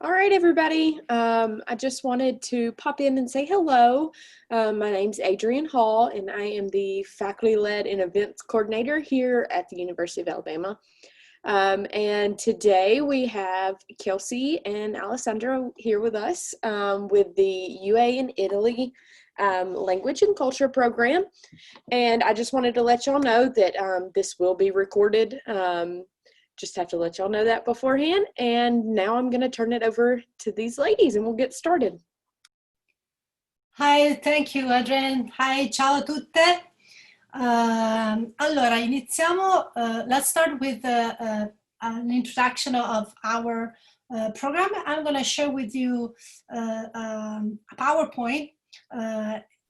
All right, everybody. I just wanted to pop in and say hello. My name's Adrienne Hall, and I am the faculty-led and events coordinator here at the University of Alabama. And today we have Kelsey and Alessandra here with us with the UA in Italy Language and Culture program. And I just wanted to let y'all know that this will be recorded. Just have to let y'all know that beforehand. And now I'm going to turn it over to these ladies and we'll get started. Hi, thank you, Adrienne. Hi, ciao a tutte. Allora, iniziamo. Let's start with an introduction of our program. I'm going to share with you a PowerPoint,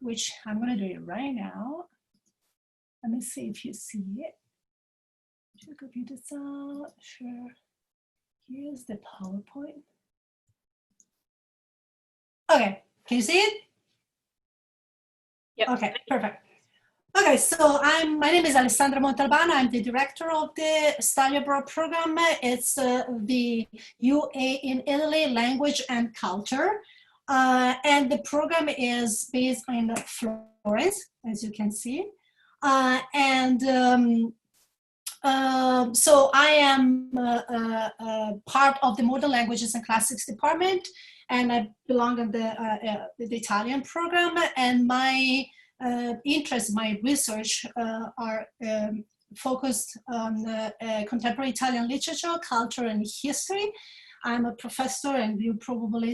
which I'm going to do it right now. Let me see if you see it. Should copy this out. Sure. Here's the PowerPoint. Okay, can you see it? Yep. Okay, perfect. Okay, so my name is Alessandra Montalbano. I'm the director of the Study Abroad program. It's the UA in Italy Language and Culture. And the program is based in Florence, as you can see. So I am part of the Modern Languages and Classics department, and I belong in the Italian program. And my interests, my research are focused on contemporary Italian literature, culture, and history. I'm a professor, and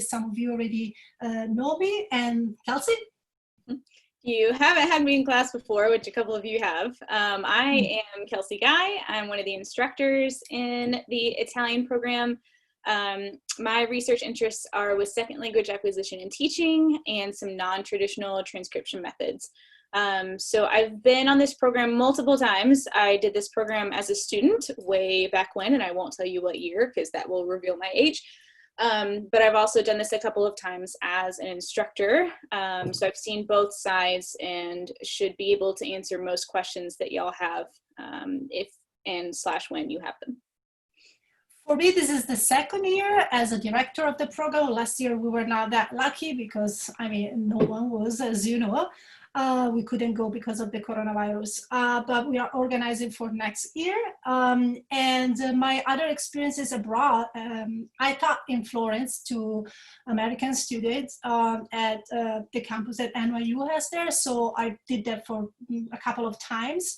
some of you already know me. And Kelsey? You haven't had me in class before, which a couple of you have. I am Kelsey Guy. I'm one of the instructors in the Italian program. My research interests are with second language acquisition and teaching and some non-traditional transcription methods. So I've been on this program multiple times. I did this program as a student way back when, and I won't tell you what year because that will reveal my age. But I've also done this a couple of times as an instructor. So I've seen both sides and should be able to answer most questions that y'all have when you have them. For me, this is the second year as a director of the program. Last year, we were not that lucky because, no one was, as you know. We couldn't go because of the coronavirus, but we are organizing for next year. And my other experiences abroad, I taught in Florence to American students at the campus that NYU has there. So I did that for a couple of times.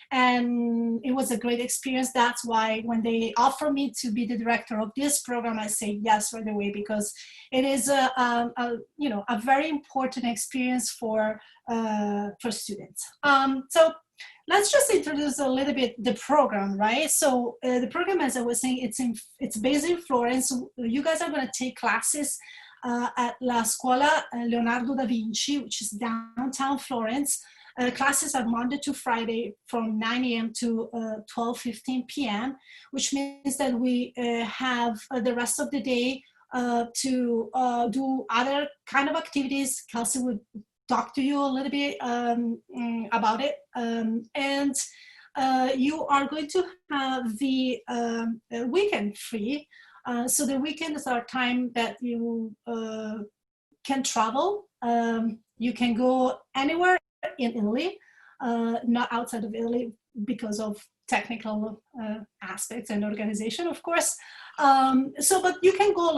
And it was a great experience. That's why when they offer me to be the director of this program, I say yes right away, because it is a very important experience for students. So let's just introduce a little bit the program, right? So the program, as I was saying, it's based in Florence. You guys are going to take classes at La Scuola Leonardo da Vinci, which is downtown Florence. Classes are Monday to Friday from 9 a.m. to 12:15 p.m., which means that we have the rest of the day to do other kind of activities. Kelsey would talk to you a little bit about it. And you are going to have the weekend free. So the weekends are time that you can travel. You can go anywhere in Italy, not outside of Italy because of technical aspects and organization, of course. But you can go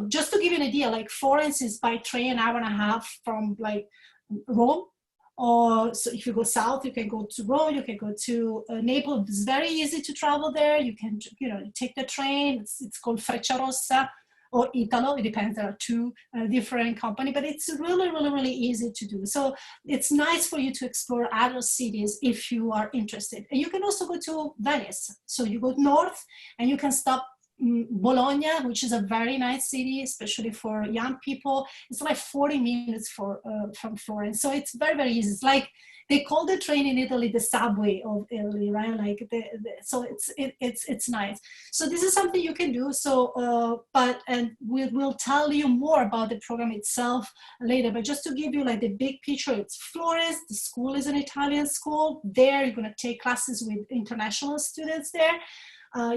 just to give you an idea, Florence is by train an hour and a half from Rome. Or so if you go south, you can go to Rome, you can go to Naples. It's very easy to travel there. You can, take the train. It's called Frecciarossa or Italo, it depends, there are two different companies, but it's really, really, really easy to do. So it's nice for you to explore other cities if you are interested. And you can also go to Venice. So you go north and you can stop Bologna, which is a very nice city, especially for young people. It's 40 minutes from Florence. So it's very, very easy. It's they call the train in Italy the subway of Italy, right? So it's nice. So this is something you can do. So, and we'll tell you more about the program itself later. But just to give you the big picture, it's Florence. The school is an Italian school. There, you're gonna take classes with international students there.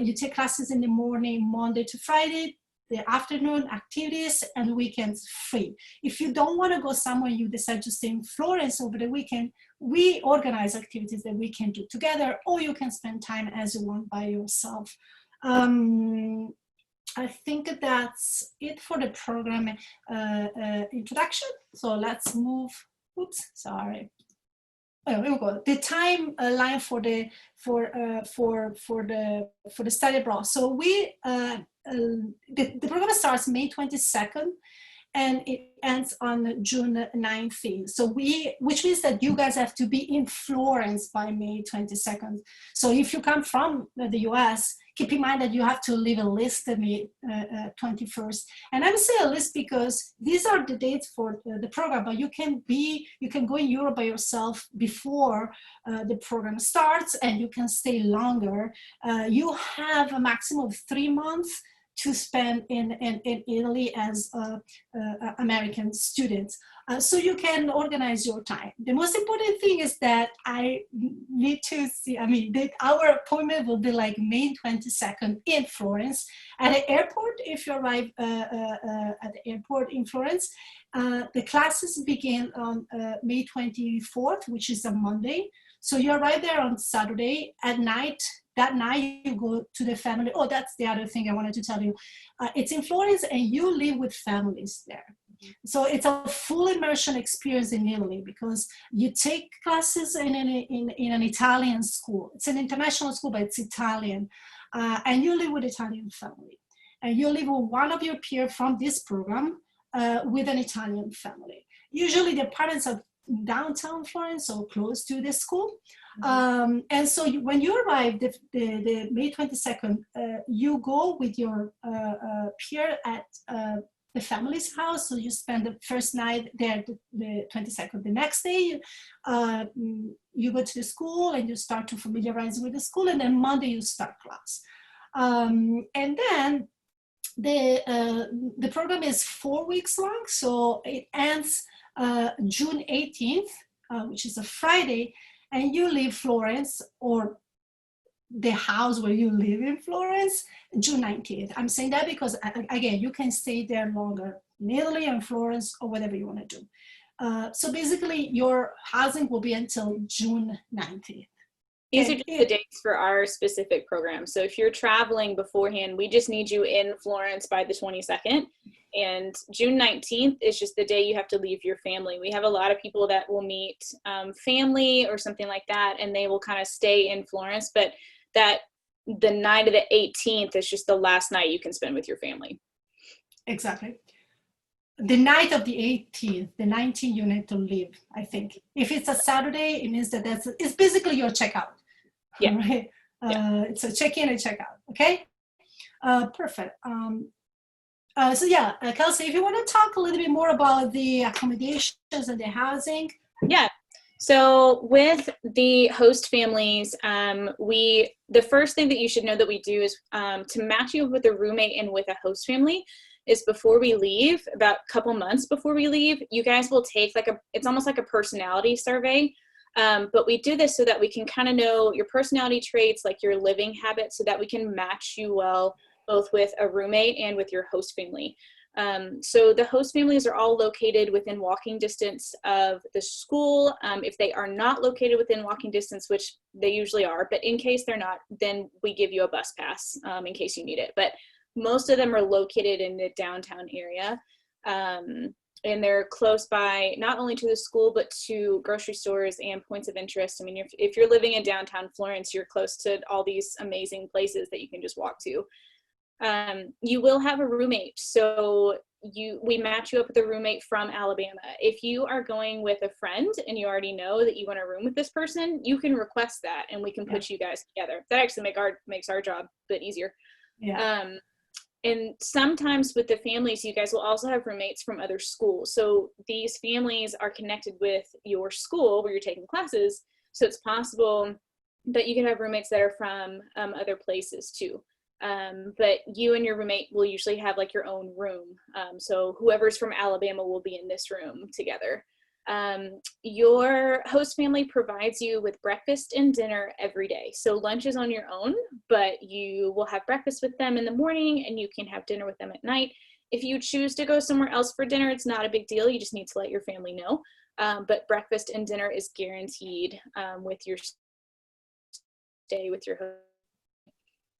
You take classes in the morning, Monday to Friday. the afternoon activities and weekends free. If you don't want to go somewhere, you decide to stay in Florence over the weekend, we organize activities that we can do together, or you can spend time as you want by yourself. I think that's it for the program introduction. So let's move. Oops, sorry. Oh, here we go. The timeline for the study abroad. So we the program starts May 22nd, and it ends on June 19th. So which means that you guys have to be in Florence by May 22nd. So if you come from the US, keep in mind that you have to leave a list at May 21st. And I would say a list because these are the dates for the program, but you can go in Europe by yourself before the program starts, and you can stay longer. You have a maximum of 3 months to spend in Italy as American students. So you can organize your time. The most important thing is that I need to see, our appointment will be like May 22nd in Florence at the airport. If you arrive at the airport in Florence, the classes begin on May 24th, which is a Monday. So you arrive there on Saturday at night. That night you go to the family. Oh, that's the other thing I wanted to tell you. It's in Florence and you live with families there. So it's a full immersion experience in Italy because you take classes in an Italian school. It's an international school, but it's Italian. And you live with Italian family. And you live with one of your peers from this program with an Italian family. Usually the parents are downtown Florence, so close to the school. And so when you arrive, the May 22nd, you go with your peer at the family's house. So you spend the first night there, the 22nd. The next day, you go to the school and you start to familiarize with the school. And then Monday you start class. And then the program is 4 weeks long. So it ends June 18th, which is a Friday, and you leave Florence or the house where you live in Florence, June 19th. I'm saying that because, again, you can stay there longer in Italy and Florence or whatever you want to do. So basically, your housing will be until June 19th. These are just the dates for our specific program. So if you're traveling beforehand, we just need you in Florence by the 22nd. And June 19th is just the day you have to leave your family. We have a lot of people that will meet family or something like that, and they will kind of stay in Florence. But the night of the 18th is just the last night you can spend with your family. Exactly. The night of the 18th, the 19th, you need to leave, I think. If it's a Saturday, it means that it's basically your checkout. Yeah. Right? It's a check-in and check-out, okay? Perfect. So yeah, Kelsey, if you want to talk a little bit more about the accommodations and the housing. Yeah. So with the host families, the first thing that you should know that we do is to match you with a roommate and with a host family is before we leave, about a couple months before we leave, you guys will take it's almost like a personality survey. But we do this so that we can kind of know your personality traits, like your living habits, so that we can match you well, both with a roommate and with your host family. So the host families are all located within walking distance of the school. If they are not located within walking distance, which they usually are, but in case they're not, then we give you a bus pass in case you need it. But most of them are located in the downtown area. And they're close by, not only to the school, but to grocery stores and points of interest. I mean, if you're living in downtown Florence, you're close to all these amazing places that you can just walk to. You will have a roommate. So we match you up with a roommate from Alabama. If you are going with a friend and you already know that you want to room with this person, you can request that and we can put you guys together. That actually makes our job a bit easier. Yeah. And sometimes with the families, you guys will also have roommates from other schools. So these families are connected with your school where you're taking classes. So it's possible that you can have roommates that are from other places too. But you and your roommate will usually have like your own room. So whoever's from Alabama will be in this room together. Your host family provides you with breakfast and dinner every day. So lunch is on your own, but you will have breakfast with them in the morning and you can have dinner with them at night. If you choose to go somewhere else for dinner, it's not a big deal. You just need to let your family know. But breakfast and dinner is guaranteed with your stay with your host.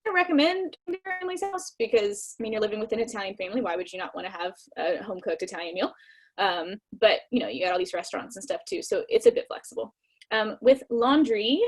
I recommend your family's house because, I mean, you're living with an Italian family. Why would you not want to have a home-cooked Italian meal? But, you know, you got all these restaurants and stuff too, so it's a bit flexible. With laundry,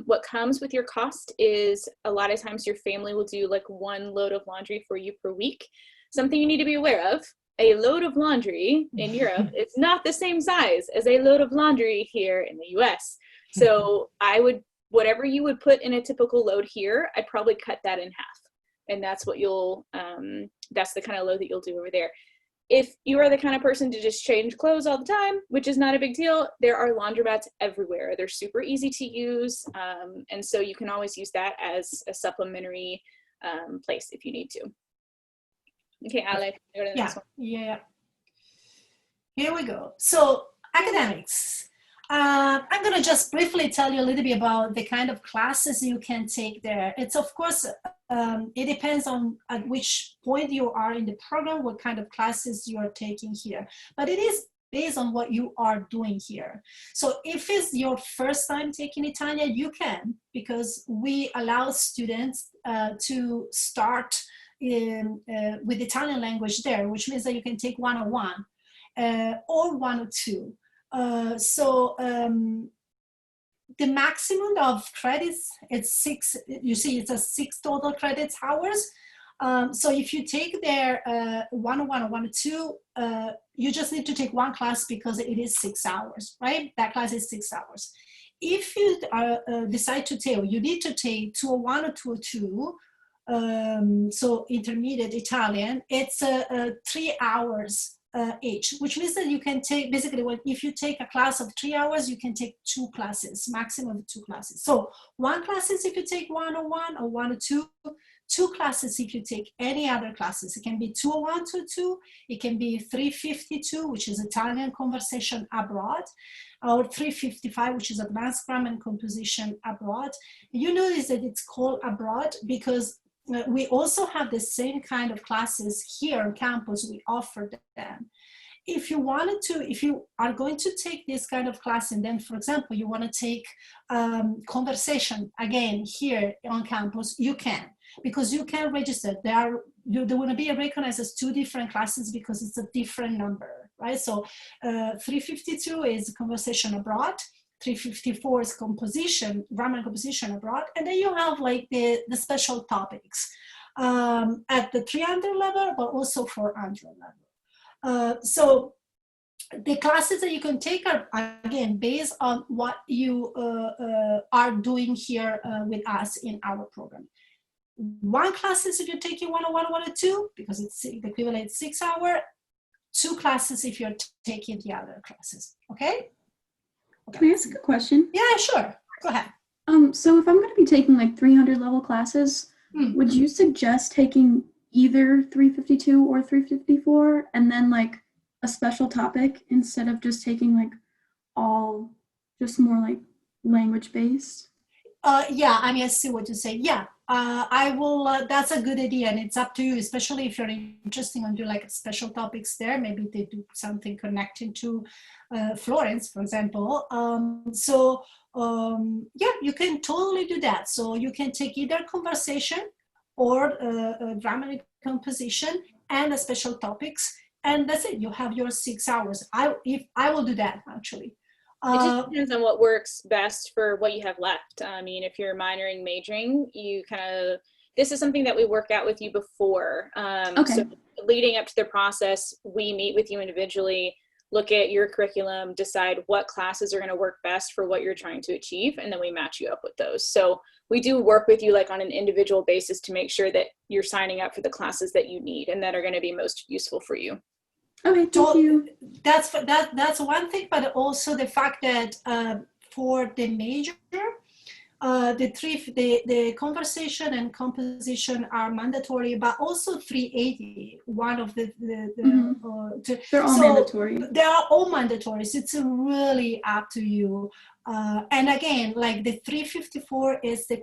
what comes with your cost is a lot of times your family will do like one load of laundry for you per week. Something you need to be aware of, a load of laundry in Europe is not the same size as a load of laundry here in the US. So I would, whatever you would put in a typical load here, I'd probably cut that in half. And that's what you'll, that's the kind of load that you'll do over there. If you are the kind of person to just change clothes all the time, which is not a big deal, there are laundromats everywhere. They're super easy to use. And so you can always use that as a supplementary place if you need to. Okay, Ale, go to the next one. Yeah. Here we go. So academics. I'm going to just briefly tell you a little bit about the kind of classes you can take there. It's, of course, it depends on at which point you are in the program, what kind of classes you are taking here. But it is based on what you are doing here. So if it's your first time taking Italian, you can, because we allow students to start with Italian language there, which means that you can take 101 or 102. The maximum of credits, it's 6, you see it's a 6 total credits hours. So if you take their 101 or 102, you just need to take one class because it is 6 hours, right? That class is 6 hours. If you decide to take, you need to take 201 or 202, so intermediate Italian, it's 3 hours each, which means that you can take, basically, if you take a class of 3 hours, you can take 2 classes, maximum of 2 classes. So 1 class is if you take 101 or 102, 2 classes if you take any other classes. It can be 201, 202, it can be 352, which is Italian conversation abroad, or 355, which is advanced grammar and composition abroad. You notice that it's called abroad because we also have the same kind of classes here on campus. We offer them. If you wanted to, if you are going to take this kind of class, and then, for example, you want to take conversation again here on campus, you can, because you can register. They want to be recognized as 2 different classes because it's a different number, right? So 352 is conversation abroad. 354 is composition, grammar and composition abroad, and then you have like the special topics at the 300 level, but also 400 level. So the classes that you can take are, again, based on what you are doing here with us in our program. 1 class is if you're taking 101 or 102, because it's the equivalent 6 hours. 2 classes if you're taking the other classes, okay? Can I ask a question? Yeah, sure. Go ahead. So if I'm going to be taking like 300 level classes, would you suggest taking either 352 or 354 and then like a special topic instead of just taking like all just more like language based? Yeah, I mean, I see what you say. Yeah, I will, that's a good idea, and it's up to you, especially if you're interested in doing like special topics there. Maybe they do something connecting to Florence, for example. Yeah, you can totally do that. So you can take either conversation or grammar and composition and a special topics, and that's it. You have your 6 hours. I will do that, actually. It just depends on what works best for what you have left. I mean, if you're minoring, majoring, you kind of, this is something that we work out with you before. Okay. So leading up to the process, we meet with you individually, look at your curriculum, decide what classes are going to work best for what you're trying to achieve, and then we match you up with those. So we do work with you like on an individual basis to make sure that you're signing up for the classes that you need and that are going to be most useful for you. Okay, thank you. That's one thing, but also the fact that for the major, The conversation and composition are mandatory, but also 380. One of they're all mandatory. They are all mandatory. So it's really up to you. And again, like the 354 is the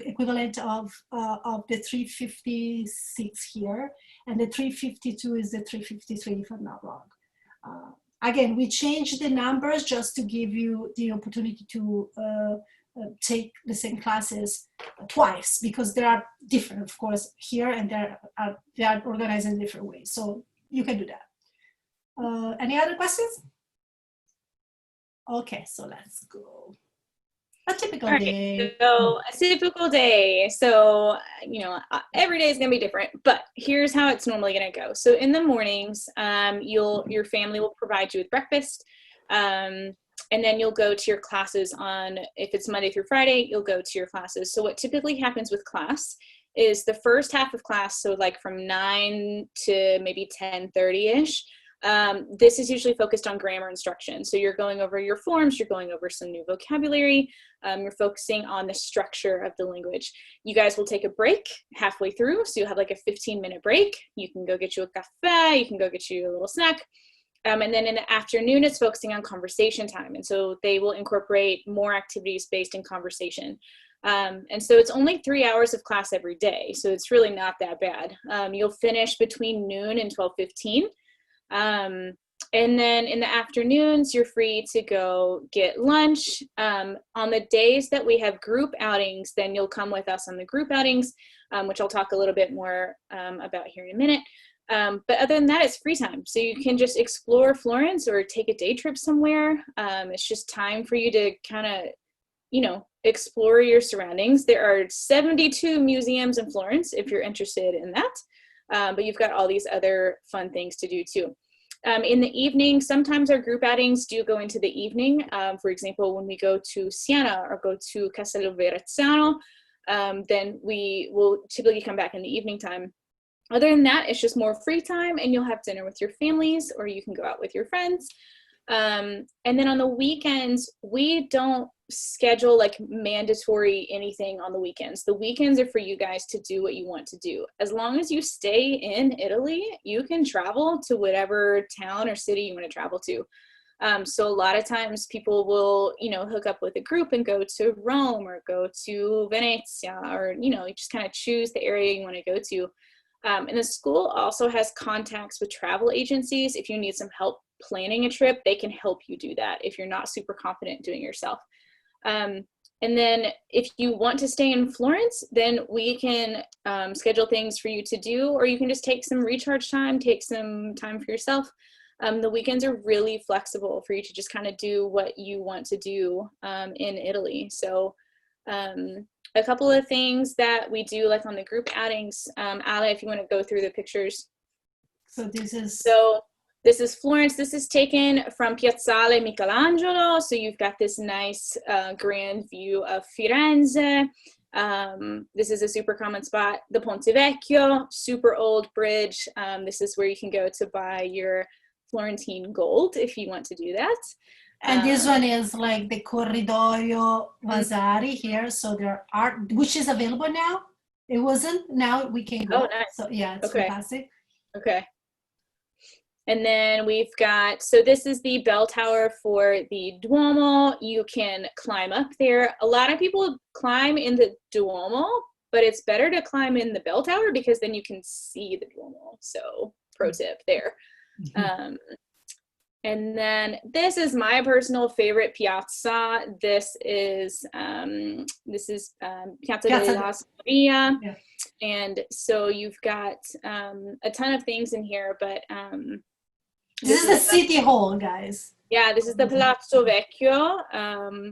equivalent of the 356 here, and the 352 is the 353, if I'm not wrong. Again, we changed the numbers just to give you the opportunity to take the same classes twice, because they are different, of course, here, and they are organized in different ways. So you can do that. Any other questions? Okay, so let's go. A typical day. So a typical day. So, you know, every day is going to be different, but here's how it's normally going to go. So in the mornings, your family will provide you with breakfast. And then you'll go to your classes if it's Monday through Friday, you'll go to your classes. So what typically happens with class is the first half of class, so like from 9 to maybe 10:30-ish, this is usually focused on grammar instruction. So you're going over your forms, you're going over some new vocabulary, you're focusing on the structure of the language. You guys will take a break halfway through, so you'll have like a 15-minute break. You can go get you a café, you can go get you a little snack. And then in the afternoon, it's focusing on conversation time. And so they will incorporate more activities based in conversation. And so it's only 3 hours of class every day. So it's really not that bad. You'll finish between noon and 12:15. And then in the afternoons, you're free to go get lunch. On the days that we have group outings, then you'll come with us on the group outings, which I'll talk a little bit more about here in a minute. But other than that, it's free time. So you can just explore Florence or take a day trip somewhere. It's just time for you to kind of, you know, explore your surroundings. There are 72 museums in Florence if you're interested in that. But you've got all these other fun things to do too. In the evening, sometimes our group outings do go into the evening. For example, when we go to Siena or go to Castello Verrazzano, then we will typically come back in the evening time. Other than that, it's just more free time, and you'll have dinner with your families, or you can go out with your friends. And then on the weekends, we don't schedule like mandatory anything on the weekends. The weekends are for you guys to do what you want to do. As long as you stay in Italy, you can travel to whatever town or city you want to travel to. So a lot of times people will, you know, hook up with a group and go to Rome or go to Venezia, or, you know, you just kind of choose the area you want to go to. And the school also has contacts with travel agencies. If you need some help planning a trip, they can help you do that if you're not super confident doing it yourself. And then if you want to stay in Florence, then we can schedule things for you to do, or you can just take some recharge time, take some time for yourself. The weekends are really flexible for you to just kind of do what you want to do in Italy. So a couple of things that we do, like on the group outings, Ale, if you want to go through the pictures. So this is Florence. This is taken from Piazzale Michelangelo. So you've got this nice grand view of Firenze. This is a super common spot. The Ponte Vecchio, super old bridge. This is where you can go to buy your Florentine gold if you want to do that. And this one is like the Corridoio Vasari here. So there are, which is available now. It wasn't, now we can go. Oh, nice. So yeah, it's okay. fantastic. Okay. And then we've got, so this is the bell tower for the Duomo. You can climb up there. A lot of people climb in the Duomo, but it's better to climb in the bell tower because then you can see the Duomo. So pro tip there. And then this is my personal favorite piazza. This is Piazza della Signoria. Yeah. And so you've got a ton of things in here, but this is the city hall, guys. Yeah, this is the Palazzo Vecchio.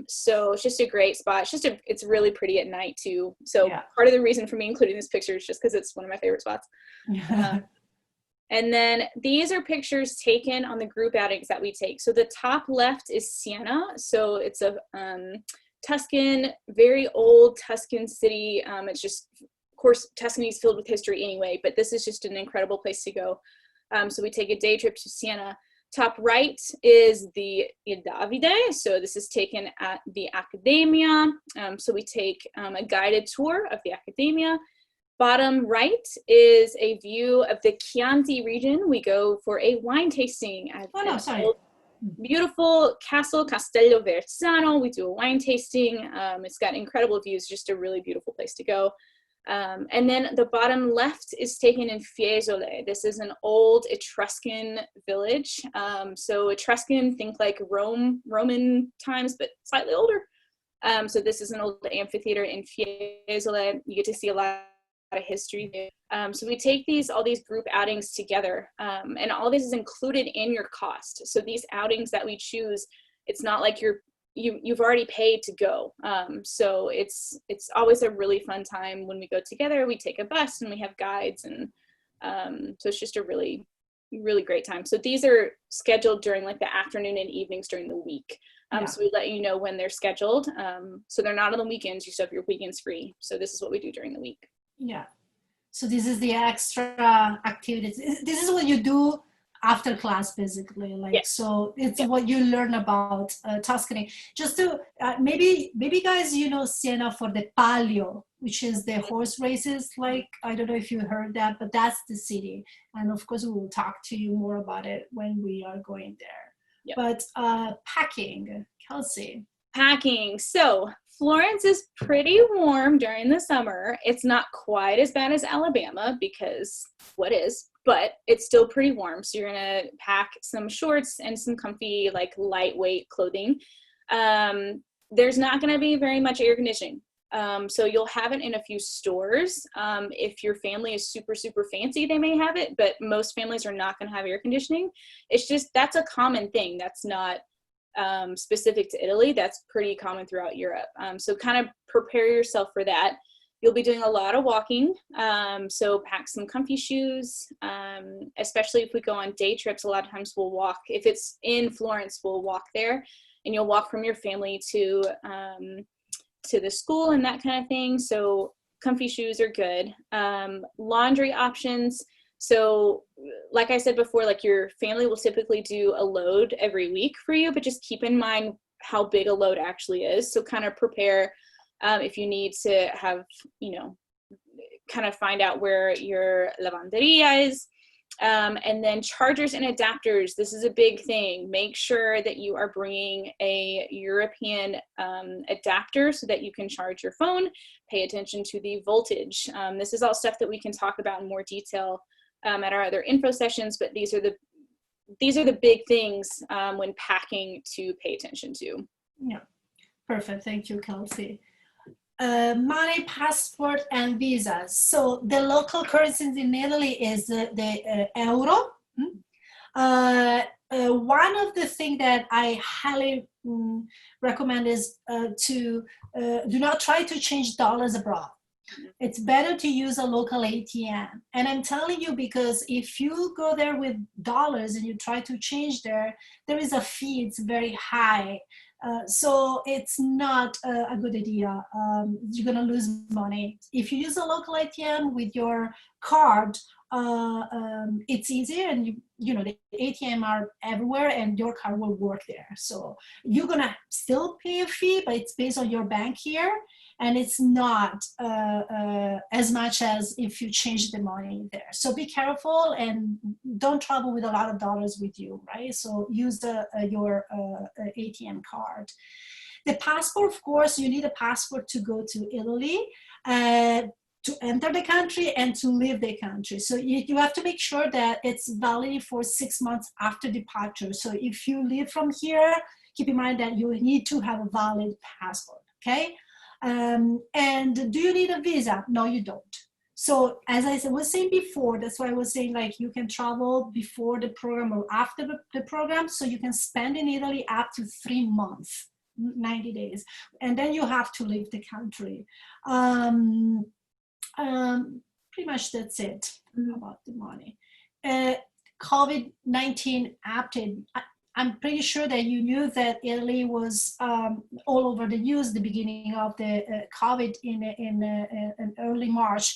So it's just a great spot. It's really pretty at night too. So yeah. Part of the reason for me including this picture is just because it's one of my favorite spots. And then these are pictures taken on the group outings that we take. So the top left is Siena. So it's a Tuscan, very old Tuscan city. It's just, of course, Tuscany is filled with history anyway, but this is just an incredible place to go. So we take a day trip to Siena. top right is the Il Davide. So this is taken at the Accademia. So we take a guided tour of the Accademia. Bottom right is a view of the Chianti region. We go for a wine tasting at beautiful castle, Castello Verzzano. We do a wine tasting. It's got incredible views, just a really beautiful place to go. And then the bottom left is taken in Fiesole. This is an old Etruscan village. So Etruscan, think like Roman times, but slightly older. So this is an old amphitheater in Fiesole. You get to see a lot of history there. So we take all these group outings together, and all this is included in your cost. So these outings that we choose, it's not like you've already paid to go. So it's always a really fun time when we go together. We take a bus and we have guides, and so it's just a really, really great time. So these are scheduled during like the afternoon and evenings during the week. So we let you know when they're scheduled. So they're not on the weekends. You still have your weekends free. So this is what we do during the week. Yeah. So this is the extra activities. This is what you do after class, basically. Like, yes. So it's what you learn about Tuscany. Just to maybe guys, you know Siena for the Palio, which is the horse races. Like, I don't know if you heard that, but that's the city. And of course, we will talk to you more about it when we are going there. Yep. But packing, Kelsey. Packing. So Florence is pretty warm during the summer. It's not quite as bad as Alabama because but it's still pretty warm. So you're gonna pack some shorts and some comfy, like lightweight clothing. There's not gonna be very much air conditioning. So you'll have it in a few stores. If your family is super, super fancy, they may have it, but most families are not gonna have air conditioning. It's just, that's a common thing. That's not specific to Italy. That's pretty common throughout Europe. So kind of prepare yourself for that. You'll be doing a lot of walking. So pack some comfy shoes, especially if we go on day trips. A lot of times we'll walk. If it's in Florence, we'll walk there, and you'll walk from your family to the school and that kind of thing. So comfy shoes are good. Laundry options. So like I said before, like your family will typically do a load every week for you, but just keep in mind how big a load actually is. So kind of prepare if you need to have, kind of find out where your lavanderia is. And then chargers and adapters. This is a big thing. Make sure that you are bringing a European adapter so that you can charge your phone. Pay attention to the voltage. This is all stuff that we can talk about in more detail at our other info sessions, but these are the big things when packing to pay attention to. Yeah, perfect. Thank you, Kelsey. Money, passport, and visas. So the local currencies in Italy is the euro. One of the things that I highly recommend is to do not try to change dollars abroad. It's better to use a local ATM. And I'm telling you, because if you go there with dollars and you try to change there is a fee. It's very high. So it's not a good idea. You're going to lose money. If you use a local ATM with your card, it's easier, and the ATM are everywhere and your card will work there. So you're going to still pay a fee, but it's based on your bank here. And it's not as much as if you change the money there. So be careful and don't travel with a lot of dollars with you, right? So use your ATM card. The passport, of course, you need a passport to go to Italy, to enter the country and to leave the country. So you have to make sure that it's valid for 6 months after departure. So if you leave from here, keep in mind that you need to have a valid passport, okay? And do you need a visa? No, you don't. So as I was saying before, that's why I was saying, like, you can travel before the program or after the program. So you can spend in Italy up to 3 months, 90 days. And then you have to leave the country. Pretty much that's it about the money. COVID-19 update. I'm pretty sure that you knew that Italy was all over the news the beginning of the COVID in early March.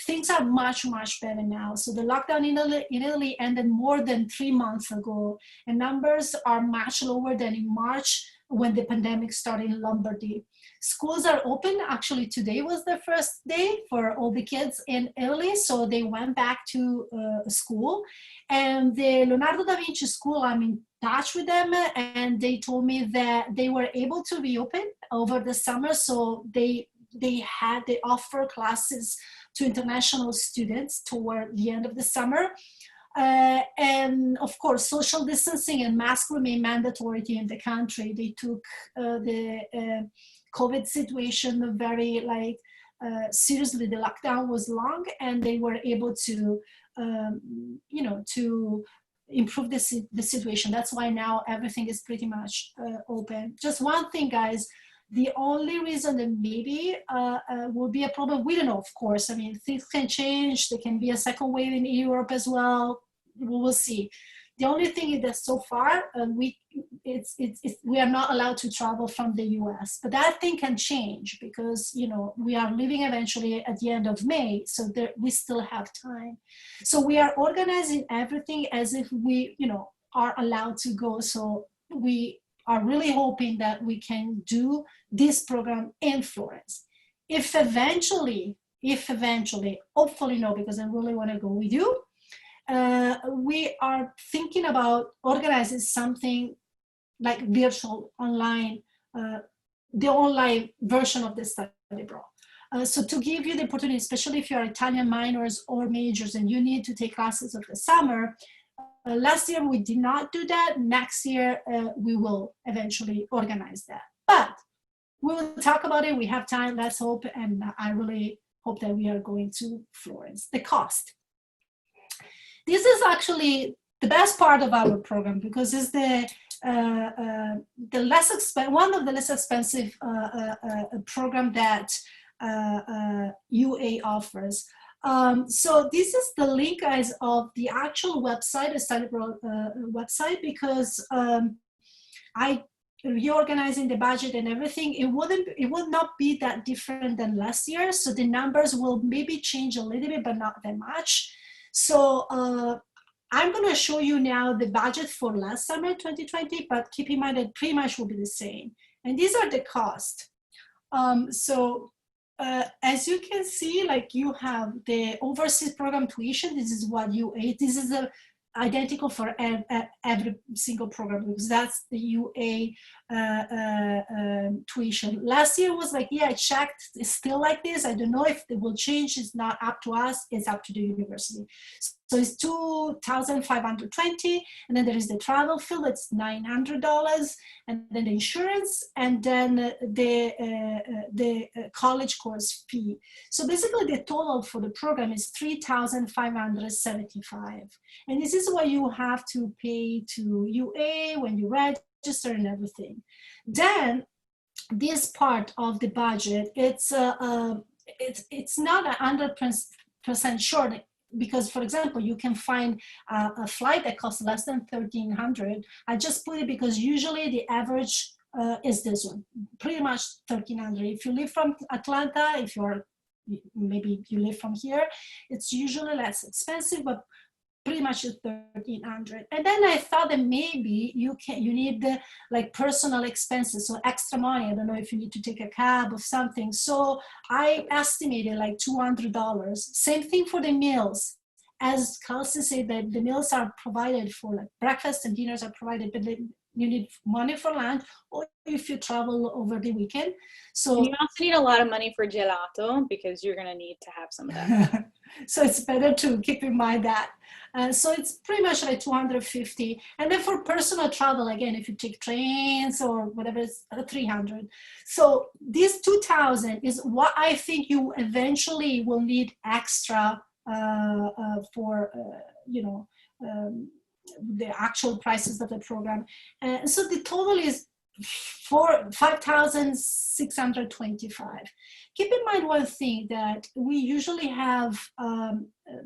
Things are much, much better now. So the lockdown in Italy ended more than 3 months ago, and numbers are much lower than in March when the pandemic started in Lombardy. Schools are open. Actually, today was the first day for all the kids in Italy, so they went back to school. And the Leonardo da Vinci School, I'm in touch with them, and they told me that they were able to reopen over the summer. So they offer classes to international students toward the end of the summer. And of course, social distancing and masks remain mandatory in the country. They took the COVID situation very seriously. The lockdown was long, and they were able to, to improve the situation. That's why now everything is pretty much open. Just one thing, guys. The only reason that maybe will be a problem, we don't know, of course. I mean, things can change. There can be a second wave in Europe as well. We will see. The only thing is that so far we are not allowed to travel from the U.S. But that thing can change because we are leaving eventually at the end of May, so we still have time. So we are organizing everything as if we are allowed to go. So we are really hoping that we can do this program in Florence. If eventually, hopefully no, because I really want to go with you, we are thinking about organizing something like virtual online, the online version of the study abroad. So to give you the opportunity, especially if you're Italian minors or majors and you need to take classes of the summer, last year we did not do that. Next year we will eventually organize that. But we will talk about it. We have time, let's hope. And I really hope that we are going to Florence. The cost. This is actually the best part of our program because it's one of the less expensive program that UA offers. So this is the link, guys, of the actual website, the study abroad website, because I reorganizing the budget and everything. It would not be that different than last year. So the numbers will maybe change a little bit, but not that much. So I'm going to show you now the budget for last summer 2020, but keep in mind that pretty much will be the same. And these are the costs. As you can see, like you have the overseas program tuition. This is what this is identical for every single program because that's the UA tuition. Last year was like, yeah, I checked, it's still like this. I don't know if it will change. It's not up to us, it's up to the university. So it's $2,520, and then there is the travel fee, that's $900, and then the insurance, and then the college course fee. So basically the total for the program is $3,575. And this is what you have to pay to UA when you register and everything. Then this part of the budget, it's not 100% sure. Because, for example, you can find a flight that costs less than $1,300. I just put it because usually the average is this one, pretty much $1,300. If you live from Atlanta, maybe you live from here, it's usually less expensive, but pretty much $1,300. And then I thought that maybe you need like personal expenses, so extra money. I don't know if you need to take a cab or something. So I estimated like $200. Same thing for the meals. As Kelsey said, that the meals are provided for, like breakfast and dinners are provided, but you need money for lunch or if you travel over the weekend. So you also need a lot of money for gelato because you're going to need to have some of that. So it's better to keep in mind that. So it's pretty much like $250. And then for personal travel, again, if you take trains or whatever, it's $300. So this $2,000 is what I think you eventually will need extra for, the actual prices of the program. So the total is 5,625. Keep in mind one thing, that we usually have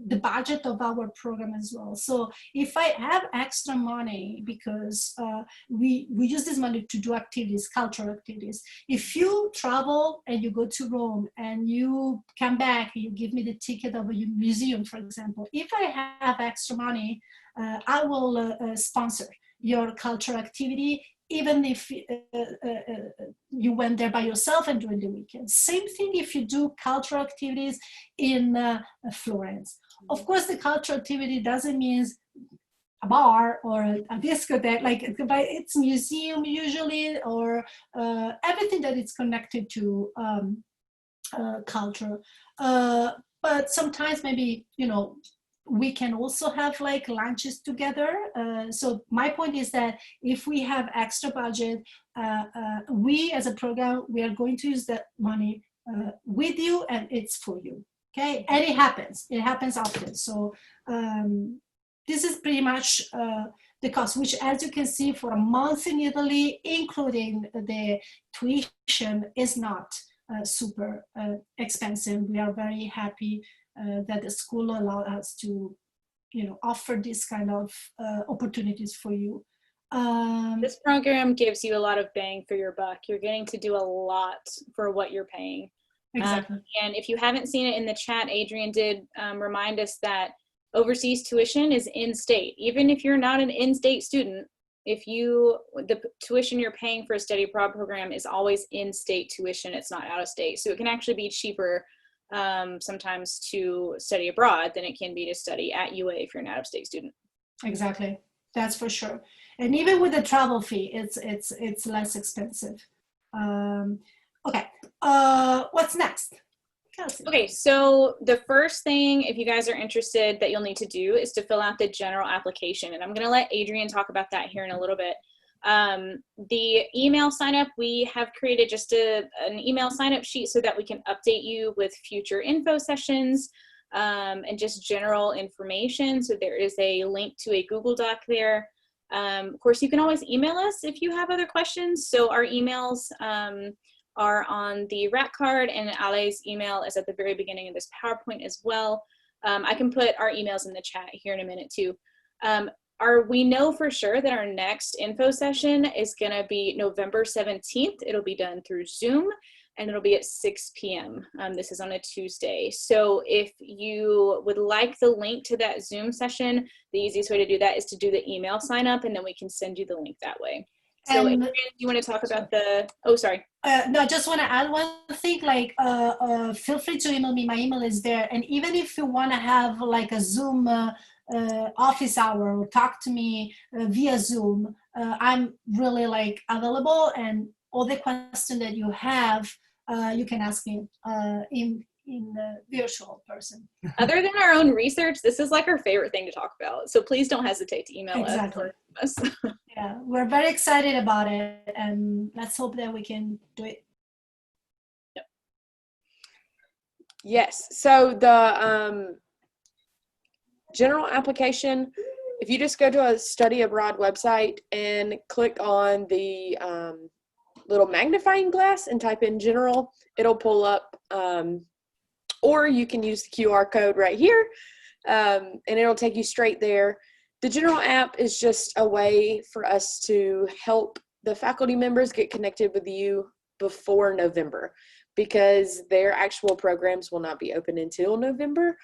the budget of our program as well. So if I have extra money, because we use this money to do activities, cultural activities. If you travel and you go to Rome and you come back, you give me the ticket of a museum, for example. If I have extra money, I will sponsor your cultural activity, even if you went there by yourself and during the weekend. Same thing if you do cultural activities in Florence. Of course, the cultural activity doesn't mean a bar or a discotheque, like it's museum usually, or everything that is connected to culture. But sometimes maybe, we can also have like lunches together. So my point is that if we have extra budget, we as a program, we are going to use that money with you, and it's for you. Okay, and it happens often. So this is pretty much the cost, which, as you can see, for a month in Italy, including the tuition, is not super expensive. We are very happy that the school allowed us to, offer this kind of opportunities for you. This program gives you a lot of bang for your buck. You're getting to do a lot for what you're paying. Exactly. And if you haven't seen it in the chat, Adrian did remind us that overseas tuition is in-state. Even if you're not an in-state student, the tuition you're paying for a study abroad program is always in-state tuition. It's not out of state. So it can actually be cheaper sometimes to study abroad than it can be to study at UA if you're an out-of-state student. Exactly, that's for sure. And even with the travel fee, it's less expensive. Okay, what's next? Kelsey. Okay, so the first thing, if you guys are interested, that you'll need to do is to fill out the general application. And I'm going to let Adrian talk about that here in a little bit. The email sign up, we have created just an email sign up sheet so that we can update you with future info sessions and just general information. So there is a link to a Google Doc there. Of course, you can always email us if you have other questions. So our emails are on the rack card, and Ale's email is at the very beginning of this PowerPoint as well. I can put our emails in the chat here in a minute too. We know for sure that our next info session is going to be November 17th. It'll be done through Zoom, and it'll be at 6 p.m. This is on a Tuesday. So if you would like the link to that Zoom session, the easiest way to do that is to do the email sign up, and then we can send you the link that way. So Adrian, do you want to talk about oh, sorry. No, I just want to add one thing, like feel free to email me. My email is there. And even if you want to have like a Zoom office hour or talk to me via Zoom, I'm really like available, and all the questions that you have, you can ask me in the virtual person. Other than our own research, this is like our favorite thing to talk about. So please don't hesitate to email us. Yeah, we're very excited about it, and let's hope that we can do it. Yep. Yes, so the general application, if you just go to a study abroad website and click on the little magnifying glass and type in general, it'll pull up, or you can use the QR code right here, and it'll take you straight there. The general app is just a way for us to help the faculty members get connected with you before November, because their actual programs will not be open until November.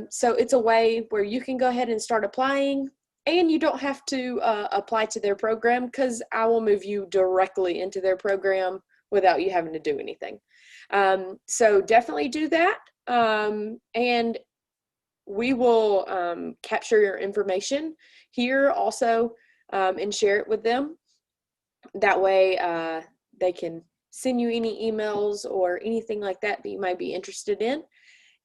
So it's a way where you can go ahead and start applying, and you don't have to apply to their program, because I will move you directly into their program without you having to do anything. So definitely do that. And we will capture your information here also and share it with them. That way they can send you any emails or anything like that you might be interested in.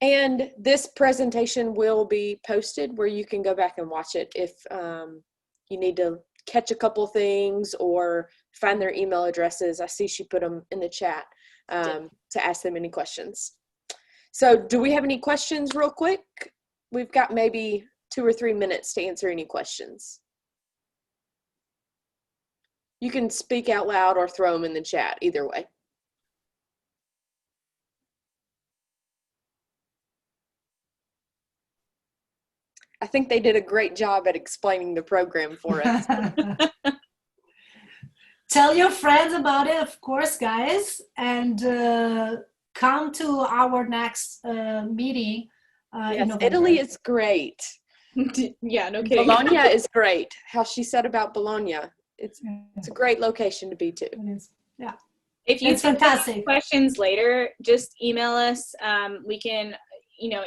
And this presentation will be posted where you can go back and watch it if you need to catch a couple things or find their email addresses. I see she put them in the chat to ask them any questions. So do we have any questions real quick? We've got maybe 2 or 3 minutes to answer any questions. You can speak out loud or throw them in the chat, either way. I think they did a great job at explaining the program for us. Tell your friends about it, of course, guys, and come to our next meeting. Yes, Italy is great. Yeah, no kidding. Bologna is great. How she said about Bologna. It's a great location to be to. It is. Yeah. If you It's fantastic. questions later, just email us. We can,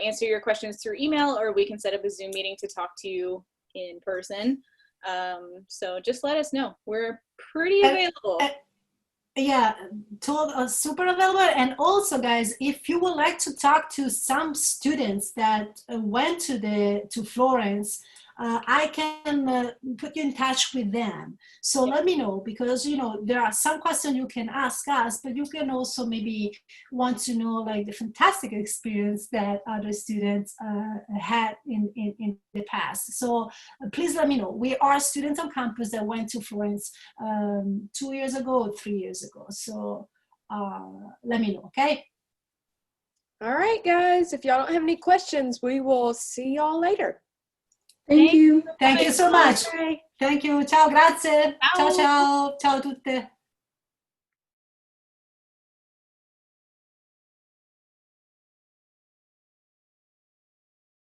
answer your questions through email, or we can set up a Zoom meeting to talk to you in person. So just let us know. We're pretty available. Yeah, super available. And also, guys, if you would like to talk to some students that went to Florence, I can put you in touch with them. So let me know, because there are some questions you can ask us, but you can also maybe want to know like the fantastic experience that other students had in the past. So please let me know. We are students on campus that went to Florence 2 years ago, 3 years ago. So let me know, okay? All right, guys. If y'all don't have any questions, we will see y'all later. Thank you. Thank you so much. Bye. Thank you. Ciao, grazie. Ciao. Ciao, ciao. Ciao a tutte.